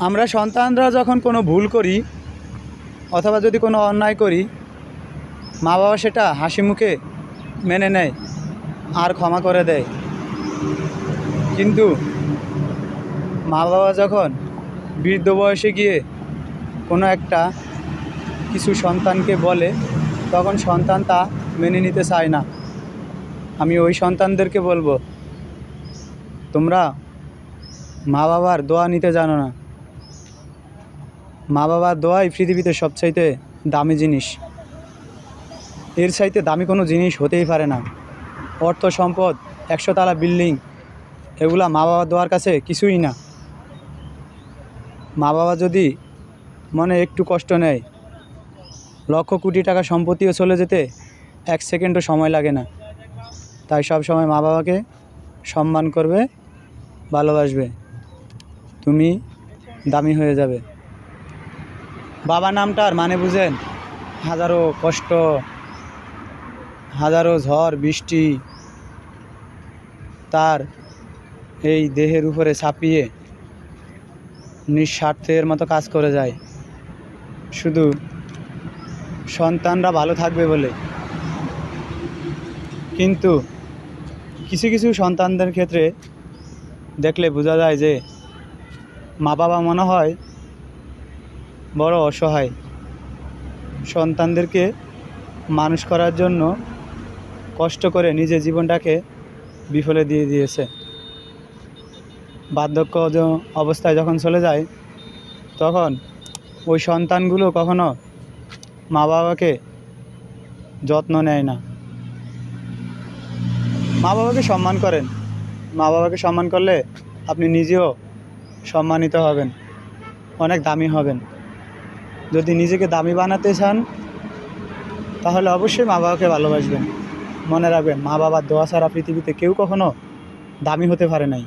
আমরা সন্তানরা যখন কোনো ভুল করি অথবা যদি কোনো অন্যায় করি, মা বাবা সেটা হাসি মুখে মেনে নেয় আর ক্ষমা করে দেয়। কিন্তু মা বাবা যখন বৃদ্ধ বয়সে গিয়ে কোনো একটা কিছু সন্তানকে বলে, তখন সন্তান তা মেনে নিতে চায় না। আমি ওই সন্তানদেরকে বলবো, তোমরা মা বাবার দোয়া নিতে জানো না। মা বাবার দোয়াই পৃথিবীতে সবচাইতে দামি জিনিস। এর চাইতে দামি কোনো জিনিস হতেই পারে না। অর্থ সম্পদ, 100 তলা বিল্ডিং, এগুলা মা বাবার দোয়ার কাছে কিছুই না। মা বাবা যদি মনে একটু কষ্ট নেয়, লক্ষ কোটি টাকা সম্পত্তিও চলে যেতে 1 সেকেন্ডও সময় লাগে না। তাই সব সময় মা বাবাকে সম্মান করবে, ভালোবাসবে, তুমি দামি হয়ে যাবে। বাবা নামটার মানে বুঝেন? হাজারো কষ্ট, হাজারো ঝড় বৃষ্টি তার এই দেহের উপরে ছাপিয়ে নিঃস্বার্থের মতো কাজ করে যায়, শুধু সন্তানরা ভালো থাকবে বলে। কিন্তু কিছু কিছু সন্তানদের ক্ষেত্রে দেখলে বোঝা যায় যে মা বাবা মনে হয় বড় অসহায়। সন্তানদেরকে মানুষ করার জন্য কষ্ট করে নিজের জীবনটাকে বিফলে দিয়ে দিয়েছে। বার্ধক্য অবস্থায় যখন চলে যায়, তখন ওই সন্তানগুলো কখনো মা বাবাকে যত্ন নেয় না। মা বাবাকে সম্মান করেন। মা বাবাকে সম্মান করলে আপনি নিজেও সম্মানিত হবেন, অনেক দামি হবেন। যদি নিজেকে দামি বানাতে চান, তাহলে অবশ্যই মা বাবাকে ভালোবাসবেন। মনে রাখবেন, মা বাবার দোয়া ছাড়া পৃথিবীতে কেউ কখনো দামি হতে পারে নাই।